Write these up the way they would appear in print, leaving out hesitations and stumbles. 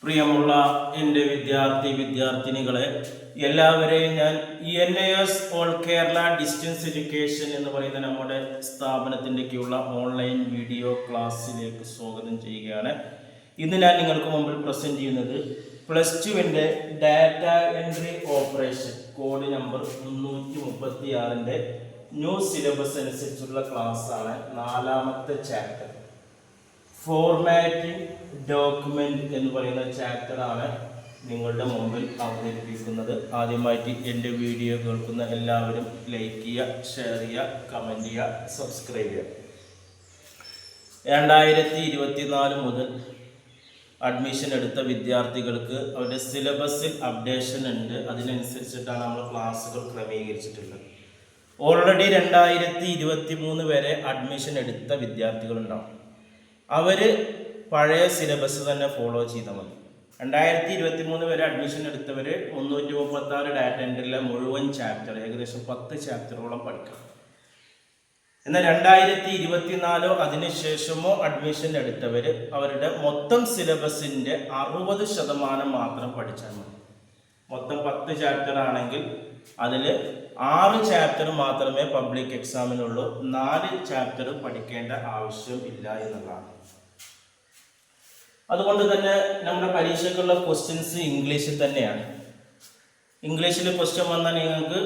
പ്രിയമുള്ള എൻ്റെ വിദ്യാർത്ഥിനികളെ എല്ലാവരെയും ഞാൻ NIS all Kerala distance education എന്ന് പറയുന്ന നമ്മുടെ സ്ഥാപനത്തിൻ്റെ കീഴിലുള്ള ഓൺലൈൻ വീഡിയോ ക്ലാസ്സിലേക്ക് സ്വാഗതം ചെയ്യുകയാണ്. ഇന്ന് ഞാൻ നിങ്ങൾക്ക് മുമ്പിൽ പ്രസൻറ്റ് ചെയ്യുന്നത് +2 data entry operation code number 336 new syllabus അനുസരിച്ചുള്ള ക്ലാസ്സാണ്. 4ാമത്തെ ചാപ്റ്റർ ഫോർമാറ്റിംഗ് ഡോക്യുമെന്റ് എന്ന് പറയുന്ന ചാപ്റ്ററാണ് നിങ്ങളുടെ മുമ്പിൽ അവതരിപ്പിക്കുന്നത്. ആദ്യമായിട്ട് എൻ്റെ വീഡിയോ കേൾക്കുന്ന എല്ലാവരും ലൈക്ക് ചെയ്യുക, ഷെയർ ചെയ്യുക, കമൻറ്റ് ചെയ്യുക, സബ്സ്ക്രൈബ് ചെയ്യുക. 2024 മുതൽ അഡ്മിഷൻ എടുത്ത വിദ്യാർത്ഥികൾക്ക് അവരുടെ സിലബസിൽ അപ്ഡേഷൻ ഉണ്ട്. അതിനനുസരിച്ചിട്ടാണ് നമ്മൾ ക്ലാസ്സുകൾ ക്രമീകരിച്ചിട്ടുള്ളത്. ഓൾറെഡി 2023 വരെ അഡ്മിഷൻ എടുത്ത വിദ്യാർത്ഥികളുണ്ടാവും. അവർ പഴയ സിലബസ് തന്നെ ഫോളോ ചെയ്താൽ മതി. 2023 വരെ അഡ്മിഷൻ എടുത്തവർ 336 ഡാറ്റ എൻട്രിയിലെ മുഴുവൻ ചാപ്റ്റർ, ഏകദേശം 10 ചാപ്റ്ററോളം പഠിക്കണം. എന്നാൽ 2024 അതിനുശേഷമോ അഡ്മിഷൻ എടുത്തവർ അവരുടെ മൊത്തം സിലബസിൻ്റെ 60% മാത്രം പഠിച്ചാൽ മതി. മൊത്തം 10 ചാപ്റ്റർ ആണെങ്കിൽ അതിൽ 6 ചാപ്റ്റർ മാത്രമേ പബ്ലിക് എക്സാമിനുള്ളൂ. 4 ചാപ്റ്റർ പഠിക്കേണ്ട ആവശ്യം ഇല്ല എന്നുള്ളതാണ്. അതുകൊണ്ട് തന്നെ നമ്മുടെ പരീക്ഷയ്ക്കുള്ള ക്വസ്റ്റ്യൻസ് ഇംഗ്ലീഷിൽ തന്നെയാണ്. ഇംഗ്ലീഷിൽ ക്വസ്റ്റ്യൻ വന്നാൽ നിങ്ങൾക്ക്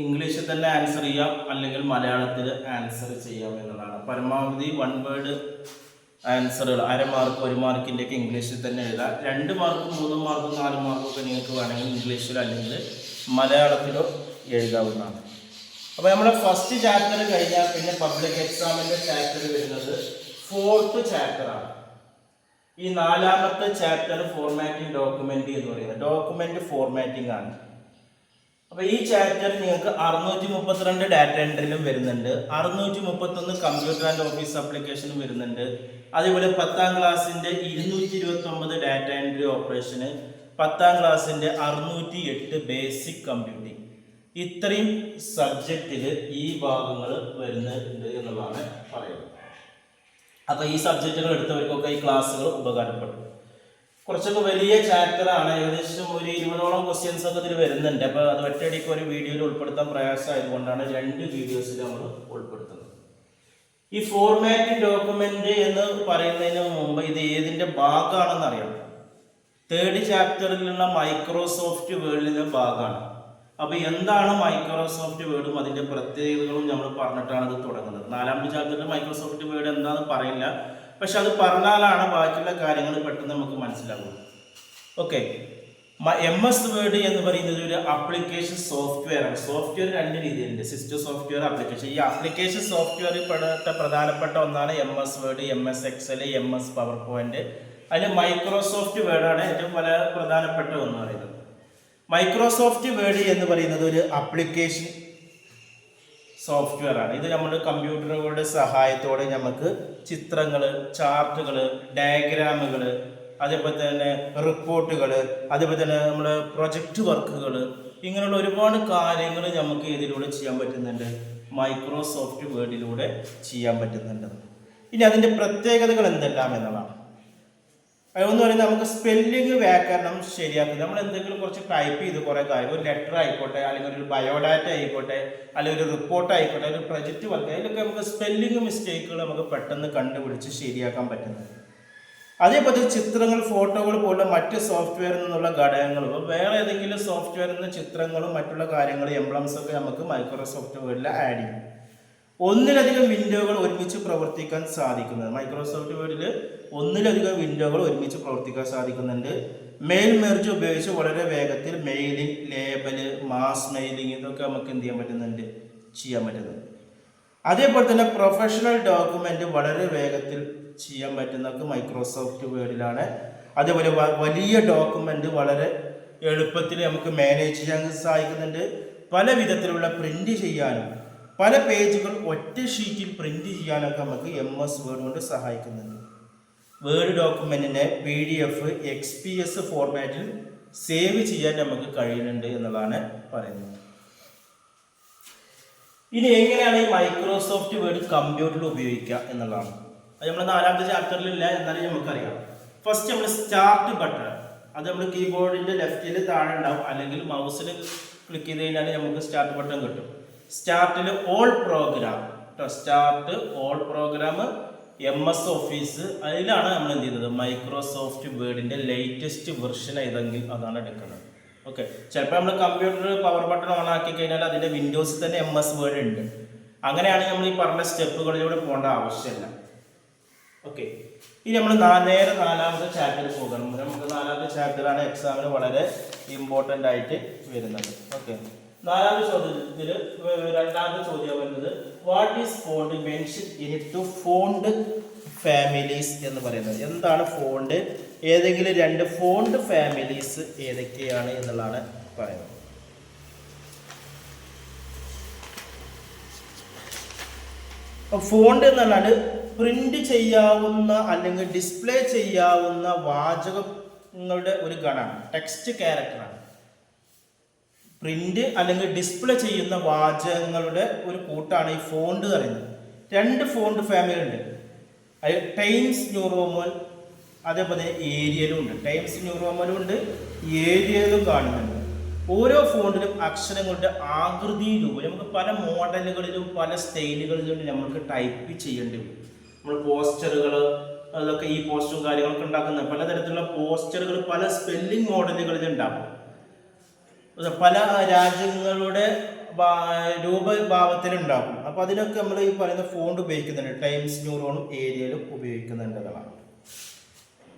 ഇംഗ്ലീഷിൽ തന്നെ ആൻസർ ചെയ്യാം, അല്ലെങ്കിൽ മലയാളത്തിൽ ആൻസർ ചെയ്യാം എന്നുള്ളതാണ്. പരമാവധി 1 വേർഡ് ആൻസറുകൾ 1/2 മാർക്ക് 1 മാർക്കിൻ്റെയൊക്കെ ഇംഗ്ലീഷിൽ തന്നെ എഴുതാം. 2 മാർക്കും 3 മാർക്കും 4 മാർക്കൊക്കെ നിങ്ങൾക്ക് വേണമെങ്കിൽ ഇംഗ്ലീഷിലോ അല്ലെങ്കിൽ മലയാളത്തിലോ എഴുതാവുന്നതാണ്. അപ്പോൾ നമ്മുടെ ഫസ്റ്റ് ചാപ്റ്റർ കഴിഞ്ഞാൽ പിന്നെ പബ്ലിക് എക്സാമിൻ്റെ ചാപ്റ്റർ വരുന്നത് 4th ചാപ്റ്ററാണ്. ഈ 4ാമത്തെ ചാപ്റ്റർ ഫോർമാറ്റിംഗ് ഡോക്യുമെന്റ് എന്ന് പറയുന്നത് ഡോക്യുമെന്റ് ഫോർമാറ്റിംഗ് ആണ്. അപ്പോൾ ഈ ചാപ്റ്റർ നിങ്ങൾക്ക് 632 ഡാറ്റ എൻട്രിയിലും വരുന്നുണ്ട്, 631 കമ്പ്യൂട്ടർ ആൻഡ് ഓഫീസ് ആപ്ലിക്കേഷനും വരുന്നുണ്ട്. അതേപോലെ 10ാം ക്ലാസ്സിൻ്റെ 229 ഡാറ്റ എൻട്രി ഓപ്പറേഷന്, 10ാം ക്ലാസ്സിൻ്റെ 608 ബേസിക് കമ്പ്യൂട്ടിംഗ്. ഇത്രയും സബ്ജക്റ്റിൽ ഈ ഭാഗങ്ങൾ വരുന്നുണ്ട് എന്നുള്ളതാണ് പറയുന്നത്. അപ്പോൾ ഈ സബ്ജക്റ്റുകൾ എടുത്തവർക്കൊക്കെ ഈ ക്ലാസ്സുകൾ ഉപകാരപ്പെടും. കുറച്ചൊക്കെ വലിയ ചാപ്റ്ററാണ്, ഏകദേശം ഒരു 20ഓളം ക്വസ്റ്റ്യൻസ് ഒക്കെ ഇതിൽ വരുന്നുണ്ട്. അപ്പോൾ അത് ഒറ്റയടിക്ക് ഒരു വീഡിയോയിൽ ഉൾപ്പെടുത്താൻ പ്രയാസമായതുകൊണ്ടാണ് 2 വീഡിയോസിൽ നമ്മൾ ഉൾപ്പെടുത്തുന്നത്. ഈ ഫോർമാറ്റിംഗ് ഡോക്യുമെന്റ് എന്ന് പറയുന്നതിന് മുമ്പ് ഇത് ഏതിൻ്റെ ഭാഗമാണെന്ന് അറിയണം. 3rd ചാപ്റ്ററിലുള്ള മൈക്രോസോഫ്റ്റ് വേർഡിൻ്റെ ഭാഗമാണ്. അപ്പോൾ എന്താണ് മൈക്രോസോഫ്റ്റ് വേർഡും അതിൻ്റെ പ്രത്യേകതകളും നമ്മൾ പറഞ്ഞിട്ടാണ് ഇത് തുടങ്ങുന്നത്. 4ാമത്തെ ചാപ്റ്ററിൽ മൈക്രോസോഫ്റ്റ് വേർഡ് എന്താണെന്ന് പറയില്ല, പക്ഷെ അത് പറഞ്ഞാലാണ് ബാക്കിയുള്ള കാര്യങ്ങൾ പെട്ടെന്ന് നമുക്ക് മനസ്സിലാകും. ഓക്കെ, MS വേർഡ് എന്ന് പറയുന്നത് ഒരു ആപ്ലിക്കേഷൻ സോഫ്റ്റ്വെയർ ആണ്. സോഫ്റ്റ്വെയർ 2 രീതിയിലുണ്ട്, സിസ്റ്റം സോഫ്റ്റ്വെയർ, ആപ്ലിക്കേഷൻ. ഈ ആപ്ലിക്കേഷൻ സോഫ്റ്റ്വെയർ പ്രധാനപ്പെട്ട ഒന്നാണ് MS Word, MS Excel, MS PowerPoint. അതിൽ മൈക്രോസോഫ്റ്റ് വേർഡാണ് ഏറ്റവും പ്രധാനപ്പെട്ട ഒന്ന് പറയുന്നത്. മൈക്രോസോഫ്റ്റ് വേർഡ് എന്ന് പറയുന്നത് ഒരു ആപ്ലിക്കേഷൻ സോഫ്റ്റ്വെയർ ആണ്. ഇത് നമ്മുടെ കമ്പ്യൂട്ടറുകളുടെ സഹായത്തോടെ നമുക്ക് ചിത്രങ്ങൾ, ചാർട്ടുകൾ, ഡയഗ്രാമുകൾ, അതേപോലെ തന്നെ റിപ്പോർട്ടുകൾ, അതേപോലെ തന്നെ നമ്മുടെ പ്രൊജക്റ്റ് വർക്കുകൾ, ഇങ്ങനെയുള്ള ഒരുപാട് കാര്യങ്ങൾ നമുക്ക് ഇതിലൂടെ ചെയ്യാൻ പറ്റുന്നുണ്ട്. മൈക്രോസോഫ്റ്റ് വേർഡിലൂടെ ചെയ്യാൻ പറ്റുന്നുണ്ട്. ഇനി അതിൻ്റെ പ്രത്യേകതകൾ എന്തെല്ലാം എന്നുള്ളതാണ്. അതെന്ന് പറയുന്നത് നമുക്ക് സ്പെല്ലിങ്, വ്യാകരണം ശരിയാക്കുക. നമ്മൾ എന്തെങ്കിലും കുറച്ച് ടൈപ്പ് ചെയ്ത് കുറേ കാര്യം, ഒരു ലെറ്റർ ആയിക്കോട്ടെ, അല്ലെങ്കിൽ ഒരു ബയോഡാറ്റ ആയിക്കോട്ടെ, അല്ലെങ്കിൽ ഒരു റിപ്പോർട്ട് ആയിക്കോട്ടെ, ഒരു പ്രൊജക്റ്റ് വർക്ക്, അതിലൊക്കെ നമുക്ക് സ്പെല്ലിങ് മിസ്റ്റേക്കുകൾ നമുക്ക് പെട്ടെന്ന് കണ്ടുപിടിച്ച് ശരിയാക്കാൻ പറ്റുന്നത്. അതേപോലെ ചിത്രങ്ങൾ, ഫോട്ടോകൾ പോലുള്ള മറ്റ് സോഫ്റ്റ്വെയറിൽ നിന്നുള്ള ഘടകങ്ങളും വേറെ ഏതെങ്കിലും സോഫ്റ്റ്വെയറിൽ നിന്ന് ചിത്രങ്ങളും മറ്റുള്ള കാര്യങ്ങളും എംബ്ലംസൊക്കെ നമുക്ക് മൈക്രോസോഫ്റ്റ് വേർഡിൽ ആഡ് ചെയ്യും. ഒന്നിലധികം വിൻഡോകൾ ഒരുമിച്ച് പ്രവർത്തിക്കാൻ സാധിക്കുന്നത്. മൈക്രോസോഫ്റ്റ് വേർഡിൽ ഒന്നിലധികം വിൻഡോകൾ ഒരുമിച്ച് പ്രവർത്തിക്കാൻ സാധിക്കുന്നുണ്ട്. മെയിൽ മെർജ് ഉപയോഗിച്ച് വളരെ വേഗത്തിൽ മെയിലിംഗ്, ലേബല്, മാസ് മെയിലിംഗ്, ഇതൊക്കെ നമുക്ക് എന്ത് ചെയ്യാൻ പറ്റുന്നുണ്ട്, ചെയ്യാൻ പറ്റുന്നുണ്ട്. അതേപോലെ തന്നെ പ്രൊഫഷണൽ ഡോക്യുമെന്റ് വളരെ വേഗത്തിൽ ചെയ്യാൻ പറ്റുന്നതൊക്കെ മൈക്രോസോഫ്റ്റ് വേർഡിലാണ്. അതേപോലെ വലിയ ഡോക്യുമെന്റ് വളരെ എളുപ്പത്തിൽ നമുക്ക് മാനേജ് ചെയ്യാൻ സഹായിക്കുന്നുണ്ട്. പല വിധത്തിലുള്ള പ്രിന്റ് ചെയ്യാനും പല പേജുകൾ ഒറ്റ ഷീറ്റിൽ പ്രിന്റ് ചെയ്യാനൊക്കെ നമുക്ക് MS വേർഡ് കൊണ്ട് സഹായിക്കുന്നുണ്ട്. വേർഡ് ഡോക്യുമെന്റിനെ PDF, XPS ഫോർമാറ്റിൽ സേവ് ചെയ്യാൻ നമുക്ക് കഴിയുന്നുണ്ട് എന്നുള്ളതാണ് പറയുന്നത്. ഇനി എങ്ങനെയാണ് ഈ മൈക്രോസോഫ്റ്റ് വേർഡ് കമ്പ്യൂട്ടറിൽ ഉപയോഗിക്കുക എന്നുള്ളതാണ്. അത് നമ്മൾ 4ാമത്തെ ചാപ്റ്ററിലില്ല, എന്നാലും നമുക്കറിയാം. ഫസ്റ്റ് നമ്മൾ സ്റ്റാർട്ട് ബട്ടൺ, അത് നമ്മൾ കീബോർഡിൻ്റെ ലെഫ്റ്റിൽ താഴെ ഉണ്ടാവും, അല്ലെങ്കിൽ മൗസിൽ ക്ലിക്ക് ചെയ്ത് കഴിഞ്ഞാൽ നമുക്ക് സ്റ്റാർട്ട് ബട്ടൺ കിട്ടും. സ്റ്റാർട്ടിൽ all program, start all program MS office, അതിലാണ് നമ്മൾ എന്ത് ചെയ്യുന്നത് മൈക്രോസോഫ്റ്റ് വേർഡിൻ്റെ ലേറ്റസ്റ്റ് വെർഷൻ ഏതെങ്കിൽ അതാണ് എടുക്കുന്നത്. ഓക്കെ, ചിലപ്പോൾ നമ്മൾ കമ്പ്യൂട്ടർ പവർ ബട്ടൺ ഓൺ ആക്കി കഴിഞ്ഞാൽ അതിൻ്റെ വിൻഡോസിൽ തന്നെ MS വേർഡ് ഉണ്ട്. അങ്ങനെയാണെങ്കിൽ നമ്മൾ ഈ പറഞ്ഞ സ്റ്റെപ്പുകളിലൂടെ പോകേണ്ട ആവശ്യമില്ല. ഓക്കെ, ഇനി നമ്മൾ നേരെ നാലാമത്തെ ചാപ്റ്ററിൽ പോകണം. നമുക്ക് നാലാമത്തെ ചാപ്റ്ററാണ് എക്സാമിന് വളരെ ഇമ്പോർട്ടൻ്റ് ആയിട്ട് വരുന്നത്. ഓക്കെ, നാലാമത്തെ ചോദ്യത്തിൽ രണ്ടാമത്തെ ചോദ്യം വരുന്നത് what is font mention in two font families എന്ന് പറയുന്നത്. എന്താണ് ഫോണ്ട്? ഏതെങ്കിലും രണ്ട് ഫോണ്ട് ഫാമിലീസ് ഏതൊക്കെയാണ് എന്നുള്ളതാണ് പറയുന്നത്. ഫോണ്ട് എന്ന് പറഞ്ഞാൽ പ്രിന്റ് ചെയ്യാവുന്ന അല്ലെങ്കിൽ ഡിസ്പ്ലേ ചെയ്യാവുന്ന വാചകങ്ങളുടെ ഒരു ഗണമാണ്, ടെക്സ്റ്റ് ക്യാരക്ടറാണ്. പ്രിന്റ് അല്ലെങ്കിൽ ഡിസ്പ്ലേ ചെയ്യുന്ന വാചകങ്ങളുടെ ഒരു കൂട്ടാണ് ഈ ഫോണ്ട് പറയുന്നത്. രണ്ട് ഫോണ്ട് ഫാമിലി ഉണ്ട്. അത് ടൈംസ് ന്യൂ റോമൻ അതേപോലെ ഏരിയലും ഉണ്ട്. ടൈംസ് ന്യൂ റോമനും ഉണ്ട്, ഏരിയലും കാണുന്നുണ്ട്. ഓരോ ഫോണ്ടിലും അക്ഷരങ്ങളുടെ ആകൃതിയിലും നമുക്ക് പല മോഡലുകളിലും പല സ്റ്റൈലുകളിലും നമുക്ക് ടൈപ്പ് ചെയ്യേണ്ടി വരും. നമ്മൾ പോസ്റ്ററുകൾ അതൊക്കെ ഈ പോസ്റ്ററും കാര്യങ്ങളൊക്കെ ഉണ്ടാക്കുന്ന പലതരത്തിലുള്ള പോസ്റ്ററുകൾ പല സ്പെല്ലിംഗ് മോഡലുകളിൽ ഉണ്ടാകും. പല രാജ്യങ്ങളുടെ രൂപഭാവത്തിലുണ്ടാകും. അപ്പോൾ അതിനൊക്കെ നമ്മൾ ഈ പറയുന്ന ഫോണ്ട് ഉപയോഗിക്കുന്നുണ്ട്. ടൈംസ് ന്യൂ റോമനും ഏരിയലും ഉപയോഗിക്കുന്നുണ്ടെന്നാണ്.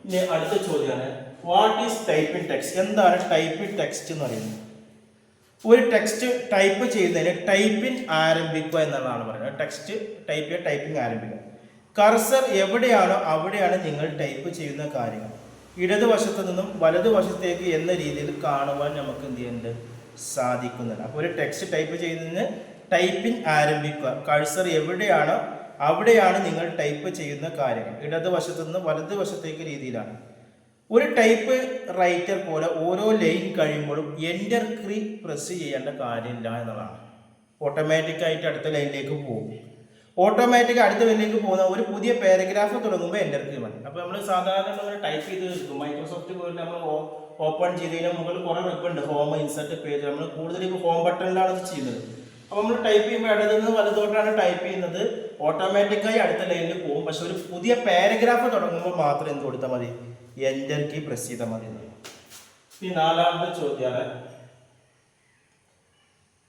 ഇനി അടുത്ത ചോദ്യമാണ് വാട്ട് ഈസ് ടൈപ്പിംഗ് ടെക്സ്റ്റ്. എന്താണ് ടൈപ്പിംഗ് ടെക്സ്റ്റ് എന്ന് പറയുന്നത്? ഒരു ടെക്സ്റ്റ് ടൈപ്പ് ചെയ്യുന്നതിന് ടൈപ്പിംഗ് ആരംഭിക്കുക എന്നുള്ളതാണ് പറയുന്നത്. ടെക്സ്റ്റ് ടൈപ്പ് ചെയ്യുക, ടൈപ്പിംഗ് ആരംഭിക്കുക. കർസർ എവിടെയാണോ അവിടെയാണ് നിങ്ങൾ ടൈപ്പ് ചെയ്യുന്ന കാര്യങ്ങൾ. ഇടതുവശത്ത് നിന്നും വലതുവശത്തേക്ക് എന്ന രീതിയിൽ കാണുവാൻ നമുക്ക് എന്ത് ചെയ്യുന്നുണ്ട് സാധിക്കുന്നുണ്ട്. അപ്പോൾ ഒരു ടെക്സ്റ്റ് ടൈപ്പ് ചെയ്യുന്നതിന് ടൈപ്പിംഗ് ആരംഭിക്കുക. കഴ്സർ എവിടെയാണോ അവിടെയാണ് നിങ്ങൾ ടൈപ്പ് ചെയ്യുന്ന കാര്യങ്ങൾ. ഇടതുവശത്ത് നിന്ന് വലതുവശത്തേക്ക് രീതിയിലാണ്. ഒരു ടൈപ്പ് റൈറ്റർ പോലെ ഓരോ ലൈൻ കഴിയുമ്പോഴും എൻ്റർ കീ പ്രസ് ചെയ്യേണ്ട കാര്യമില്ല എന്നുള്ളതാണ്. ഓട്ടോമാറ്റിക്കായിട്ട് അടുത്ത ലൈനിലേക്ക് പോകും. ഓട്ടോമാറ്റിക് അടുത്ത ലൈനിലേക്ക് പോകുന്ന ഒരു പുതിയ പാരഗ്രാഫ് തുടങ്ങുമ്പോൾ എൻ്റർ കീ മതി. അപ്പോൾ നമ്മൾ സാധാരണ ടൈപ്പ് ചെയ്ത് തീർക്കും. മൈക്രോസോഫ്റ്റ് വേർഡ് നമ്മൾ ഓപ്പൺ ചെയ്ത് കഴിഞ്ഞാൽ മുകളിൽ കുറേ ഉണ്ട്, ഹോം, ഇൻസർട്ട്, പേജ്. നമ്മൾ കൂടുതൽ ഹോം ബട്ടണിലാണ് ഇത് ചെയ്യുന്നത്. അപ്പോൾ നമ്മൾ ടൈപ്പ് ചെയ്യുമ്പോൾ ഇടയിൽ നിന്ന് വലതോട്ടാണ് ടൈപ്പ് ചെയ്യുന്നത്. ഓട്ടോമാറ്റിക്കായി അടുത്ത ലൈനിൽ പോകും. പക്ഷെ ഒരു പുതിയ പാരഗ്രാഫ് തുടങ്ങുമ്പോൾ മാത്രം എന്ത് കൊടുത്താൽ മതി, എൻ്റർ കീ പ്രസ് ചെയ്താൽ മതി. ഈ നാലാമത്തെ ചോദ്യമാണ്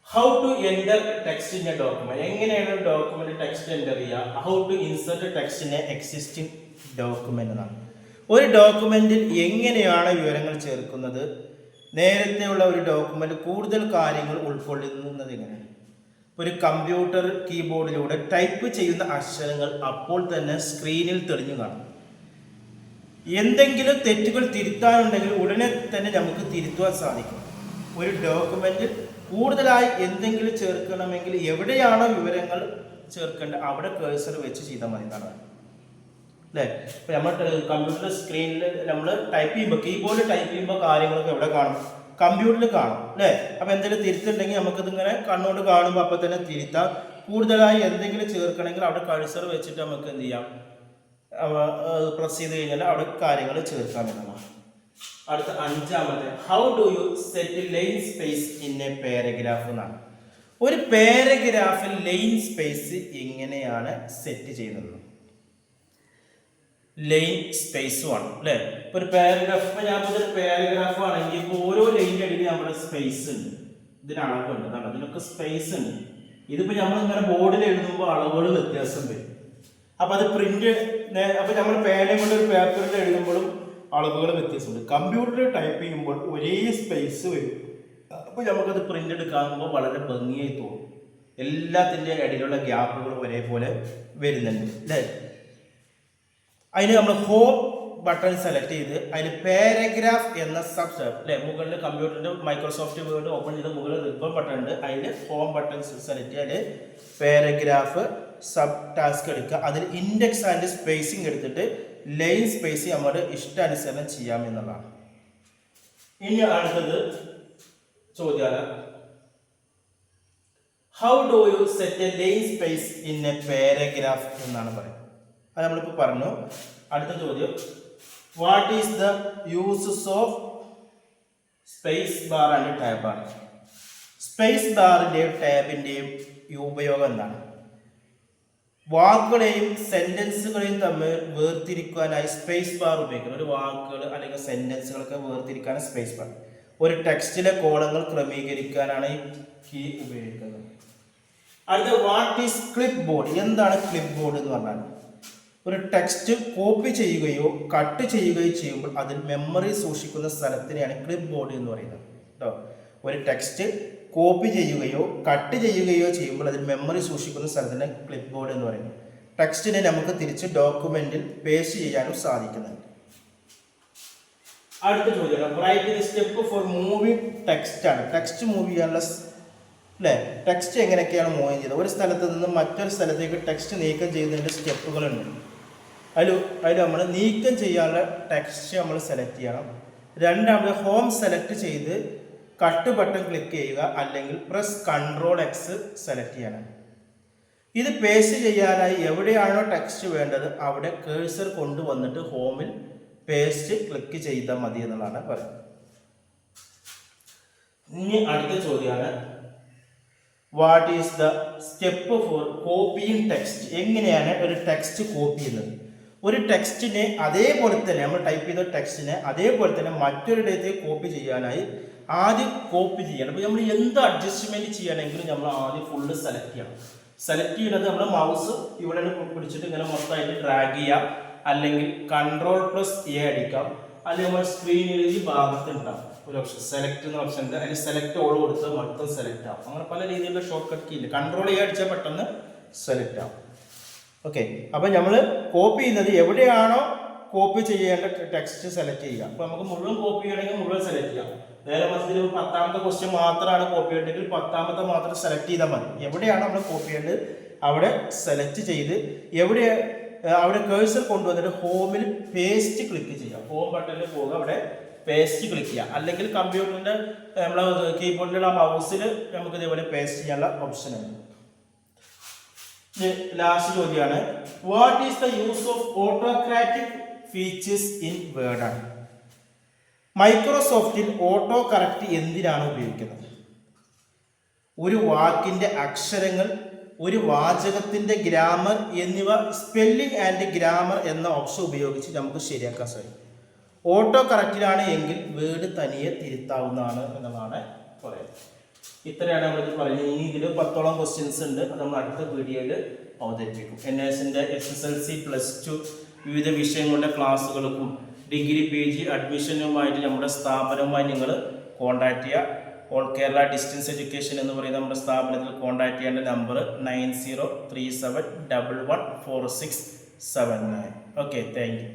how to enter text in a document. എങ്ങനെയാണ് ഒരു ഡോക്യുമെന്റ് ടെക്സ്റ്റ് എൻ്റർ ചെയ്യുക? How to insert text in a existing document എന്നാണ്. ഒരു ഡോക്യുമെന്റിൽ എങ്ങനെയാണ് വിവരങ്ങൾ ചേർക്കുന്നത്? നേരത്തെ ഉള്ള ഒരു ഡോക്യുമെന്റ് കൂടുതൽ കാര്യങ്ങൾ ഉൾക്കൊള്ളുന്നത് എങ്ങനെയാണ്? ഒരു കമ്പ്യൂട്ടർ കീബോർഡിലൂടെ ടൈപ്പ് ചെയ്യുന്ന അക്ഷരങ്ങൾ അപ്പോൾ തന്നെ സ്ക്രീനിൽ തെളിഞ്ഞു കാണും. എന്തെങ്കിലും തെറ്റുകൾ തിരുത്താനുണ്ടെങ്കിൽ ഉടനെ തന്നെ നമുക്ക് തിരുത്തുവാൻ സാധിക്കും. ഒരു ഡോക്യുമെന്റിൽ കൂടുതലായി എന്തെങ്കിലും ചേർക്കണമെങ്കിൽ എവിടെയാണോ വിവരങ്ങൾ ചേർക്കേണ്ടത് അവിടെ കേഴ്സർ വെച്ച് ചെയ്താൽ മതി എന്നാണ് അല്ലേ. ഇപ്പം നമ്മൾ കമ്പ്യൂട്ടർ സ്ക്രീനിൽ നമ്മൾ ടൈപ്പ് ചെയ്യുമ്പോൾ കീബോർഡിൽ ടൈപ്പ് ചെയ്യുമ്പോൾ കാര്യങ്ങളൊക്കെ എവിടെ കാണും? കമ്പ്യൂട്ടറിൽ കാണും അല്ലേ. അപ്പോൾ എന്തെങ്കിലും തിരുത്തുണ്ടെങ്കിൽ നമുക്കിതിങ്ങനെ കണ്ണുകൊണ്ട് കാണുമ്പോൾ അപ്പോൾ തന്നെ തിരുത്താം. കൂടുതലായി എന്തെങ്കിലും ചേർക്കണമെങ്കിൽ അവിടെ കഴ്സർ വെച്ചിട്ട് നമുക്ക് എന്ത് ചെയ്യാം, പ്രസ് ചെയ്ത് കഴിഞ്ഞാൽ അവിടെ കാര്യങ്ങൾ ചേർക്കാൻ എന്നതാണ്. അടുത്ത അഞ്ചാമത്തെ how do you set line space in a paragraph എന്നാണ്. ഒരു പാരഗ്രാഫിൽ ലൈൻ സ്പേസ് എങ്ങനെയാണ് സെറ്റ് ചെയ്യുന്നത്? ലൈൻ സ്പേസും ആണ് അല്ലേ. ഇപ്പോൾ ഒരു പാരഗ്രാഫ്, ഇപ്പോൾ ഞാൻ ഒരു പാരഗ്രാഫ് ആണെങ്കിൽ ഇപ്പോൾ ഓരോ ലൈനിൻ്റെ അടിയിൽ നമ്മുടെ സ്പേസ് ഉണ്ട്, ഇതിന് അളവുണ്ട്, അതാണ് അതിനൊക്കെ സ്പേസ് ഉണ്ട്. ഇതിപ്പോൾ നമ്മളിങ്ങനെ ബോർഡിൽ എഴുതുമ്പോൾ അളവുകൾ വ്യത്യാസം വരും. അപ്പോൾ അത് പ്രിന്റ്, അപ്പോൾ നമ്മൾ പേനയും കൊണ്ട് ഒരു പേപ്പറിൽ എഴുതുമ്പോഴും അളവുകൾ വ്യത്യാസമുണ്ട്. കമ്പ്യൂട്ടറിൽ ടൈപ്പ് ചെയ്യുമ്പോൾ ഒരേ സ്പേസ് വരും. അപ്പോൾ നമുക്കത് പ്രിന്റ് എടുക്കാകുമ്പോൾ വളരെ ഭംഗിയായി തോന്നും. എല്ലാത്തിൻ്റെ ഇടയിലുള്ള ഗ്യാപ്പുകൾ ഒരേപോലെ വരുന്നുണ്ട് അല്ലേ. അതിന് നമ്മൾ ഹോം ബട്ടൺ സെലക്ട് ചെയ്ത് അതിന് പാരഗ്രാഫ് എന്ന സബ് അല്ലേ, മുകളിൽ കമ്പ്യൂട്ടറിൻ്റെ മൈക്രോസോഫ്റ്റ് വേർഡ് ഓപ്പൺ ചെയ്ത് മുകളിൽ റിബൺ ബട്ടൺ ഉണ്ട്, അതിൽ ഹോം ബട്ടൺ സെലക്ട് ചെയ്ത് അതിൽ പാരഗ്രാഫ് സബ് ടാസ്ക് എടുക്കുക. അതിൽ ഇൻഡെക്സ് ആൻഡ് സ്പേസിങ് എടുത്തിട്ട് ലൈൻ സ്പേസ് നമ്മുടെ ഇഷ്ടാനുസരണം ചെയ്യാം എന്നുള്ളതാണ്. ഇനി അടുത്തത് ചോദ്യമാണ് how do you set a line space in a paragraph എന്നാണ് പറയുന്നത്. അത് നമ്മളിപ്പോൾ പറഞ്ഞു. അടുത്ത ചോദ്യം what is the uses of space bar and ടാബാണ്. സ്പേസ് ബാറിൻ്റെയും ടാബിൻ്റെയും ഉപയോഗം എന്താണ്? വാക്കുകളെയും സെന്റൻസുകളെയും തമ്മിൽ വേർതിരിക്കാനായി സ്പേസ് ബാർ ഉപയോഗിക്കുന്നത്. ഒരു വാക്കുകൾ അല്ലെങ്കിൽ സെന്റൻസുകളൊക്കെ വേർതിരിക്കാനാണ് സ്പേസ് ബാർ. ഒരു ടെക്സ്റ്റിലെ കോളങ്ങൾ ക്രമീകരിക്കാനാണ് ഈ കീ ഉപയോഗിക്കുന്നത്. അടുത്ത വാട്ട് ഈസ് ക്ലിപ്പ് ബോർഡ്? എന്താണ് ക്ലിപ്പ് ബോർഡ് എന്ന് പറഞ്ഞാൽ ഒരു ടെക്സ്റ്റ് കോപ്പി ചെയ്യുകയോ കട്ട് ചെയ്യുകയോ ചെയ്യുമ്പോൾ അതിൽ മെമ്മറി സൂക്ഷിക്കുന്ന സ്ഥലത്തിനെയാണ് ക്ലിപ്പ് ബോർഡ് എന്ന് പറയുന്നത് കേട്ടോ. ഒരു ടെക്സ്റ്റ് കോപ്പി ചെയ്യുകയോ കട്ട് ചെയ്യുകയോ ചെയ്യുമ്പോൾ അതിൽ മെമ്മറി സൂക്ഷിക്കുന്ന സ്ഥലത്തിന് ക്ലിപ്പ് ബോർഡ് എന്ന് പറയുന്നത്. ടെക്സ്റ്റിനെ നമുക്ക് തിരിച്ച് ഡോക്യുമെന്റിൽ പേസ്റ്റ് ചെയ്യാനും സാധിക്കുന്നുണ്ട്. അടുത്ത ചോദ്യം, write the step for moving text ആണ്. ടെക്സ്റ്റ് മൂവ് ചെയ്യാനുള്ള അല്ലേ, ടെക്സ്റ്റ് എങ്ങനെയൊക്കെയാണ് മൂവ് ചെയ്തത്? ഒരു സ്ഥലത്ത് നിന്ന് മറ്റൊരു സ്ഥലത്തേക്ക് ടെക്സ്റ്റ് നീക്കം ചെയ്യുന്നതിൻ്റെ സ്റ്റെപ്പുകളുണ്ട്. അതിൽ നമ്മൾ നീക്കം ചെയ്യാനുള്ള ടെക്സ്റ്റ് നമ്മൾ സെലക്ട് ചെയ്യണം. രണ്ടാമത് ഹോം സെലക്ട് ചെയ്ത് കട്ട് ബട്ടൺ ക്ലിക്ക് ചെയ്യുക, അല്ലെങ്കിൽ പ്രസ് Ctrl+X സെലക്ട് ചെയ്യണം. ഇത് പേസ്റ്റ് ചെയ്യാനായി എവിടെയാണോ ടെക്സ്റ്റ് വേണ്ടത് അവിടെ കേഴ്സർ കൊണ്ടുവന്നിട്ട് ഹോമിൽ പേസ്റ്റ് ക്ലിക്ക് ചെയ്താൽ മതി എന്നുള്ളതാണ് പറയുന്നത്. ഇനി അടുത്ത ചോദ്യമാണ്, what is the step for copying text? എങ്ങനെയാണ് ഒരു ടെക്സ്റ്റ് കോപ്പി ചെയ്യുന്നത്? ഒരു ടെക്സ്റ്റിനെ അതേപോലെ തന്നെ നമ്മൾ ടൈപ്പ് ചെയ്ത ടെക്സ്റ്റിനെ അതേപോലെ തന്നെ മറ്റൊരിടത്തേക്ക് കോപ്പി ചെയ്യാനായി ആദ്യം കോപ്പി ചെയ്യണം. അപ്പോൾ നമ്മൾ എന്ത് അഡ്ജസ്റ്റ്മെന്റ് ചെയ്യണമെങ്കിലും നമ്മൾ ആദ്യം ഫുള്ള് സെലക്ട് ചെയ്യണം. സെലക്ട് ചെയ്യുന്നത് നമ്മൾ മൗസ് ഇവിടെ പിടിച്ചിട്ട് ഇങ്ങനെ മൊത്തമായിട്ട് ഡ്രാഗ് ചെയ്യാം, അല്ലെങ്കിൽ Ctrl+A അടിക്കാം, അല്ലെങ്കിൽ നമ്മൾ സ്ക്രീനിൽ ഈ ഭാഗത്ത് ഉണ്ടാവും ഒരു ഓപ്ഷൻ, സെലക്ട് എന്ന ഓപ്ഷൻ ഉണ്ട്. അതിൽ സെലക്ട് ഓൾ കൊടുത്ത് മൊത്തം സെലക്ട് ആവും. അങ്ങനെ പല രീതിയിലുള്ള ഷോർട്ട് കട്ട് കീ ഇല്ല. Ctrl+A അടിച്ചാൽ പെട്ടെന്ന് സെലക്ട് ആവും. ഓക്കെ, അപ്പം നമ്മൾ കോപ്പി ചെയ്യുന്നത് എവിടെയാണോ കോപ്പി ചെയ്യേണ്ട ടെക്സ്റ്റ് സെലക്ട് ചെയ്യുക. അപ്പോൾ നമുക്ക് മുഴുവൻ കോപ്പി ചെയ്യണമെങ്കിൽ മുഴുവൻ സെലക്ട് ചെയ്യാം. നേരെ മറിച്ച് 10ാമത്തെ ക്വസ്റ്റ്യൻ മാത്രമാണ് കോപ്പി ചെയ്യേണ്ടതെങ്കിൽ 10ാമത്തെ മാത്രം സെലക്ട് ചെയ്താൽ മതി. എവിടെയാണോ നമ്മൾ കോപ്പി ചെയ്യേണ്ടത് അവിടെ സെലക്ട് ചെയ്ത് അവിടെ കേഴ്സർ കൊണ്ടുവന്നിട്ട് ഹോമിൽ പേസ്റ്റ് ക്ലിക്ക് ചെയ്യാം. ഹോം ബട്ടണിൽ പോകുക, അവിടെ പേസ്റ്റ് ക്ലിക്ക് ചെയ്യാം. അല്ലെങ്കിൽ കമ്പ്യൂട്ടറിൻ്റെ നമ്മളെ കീബോർഡിലുള്ള മൗസിൽ നമുക്ക് ഇതേപോലെ പേസ്റ്റ് ചെയ്യാനുള്ള ഓപ്ഷൻ ഉണ്ട്. ലാസ്റ്റ് ചോദ്യമാണ്, what is the use of autocratic features in word ആണ്. മൈക്രോസോഫ്റ്റിൽ ഓട്ടോ കറക്റ്റ് എന്തിനാണ് ഉപയോഗിക്കുന്നത്? ഒരു വാക്കിൻ്റെ അക്ഷരങ്ങൾ, ഒരു വാചകത്തിൻ്റെ ഗ്രാമർ എന്നിവ സ്പെല്ലിംഗ് ആൻഡ് ഗ്രാമർ എന്ന ഓപ്ഷൻ ഉപയോഗിച്ച് നമുക്ക് ശരിയാക്കാൻ സാധിക്കും. ഓട്ടോ കറക്റ്റിലാണ് എങ്കിൽ വേർഡ് തനിയെ തിരുത്താവുന്നതാണ് എന്നതാണ് പറയുന്നത്. ഇത്രയാണ് നമ്മളിത് പറയുന്നത്. ഇനി ഇതിൽ 10ഓളം ക്വസ്റ്റ്യൻസ് ഉണ്ട്. അത് നമ്മൾ അടുത്ത വീഡിയോയിൽ അവതരിപ്പിക്കും. NSന്റെ SSLC +2 വിവിധ വിഷയങ്ങളുടെ ക്ലാസ്സുകൾക്കും ഡിഗ്രി PG അഡ്മിഷനുമായിട്ട് നമ്മുടെ സ്ഥാപനവുമായി നിങ്ങൾ കോൺടാക്ട് ചെയ്യുക. ഓൾ കേരള ഡിസ്റ്റൻസ് എഡ്യൂക്കേഷൻ എന്ന് പറയുന്ന നമ്മുടെ സ്ഥാപനത്തിൽ കോൺടാക്ട് ചെയ്യേണ്ട നമ്പർ 9037114679. Okay, thank you.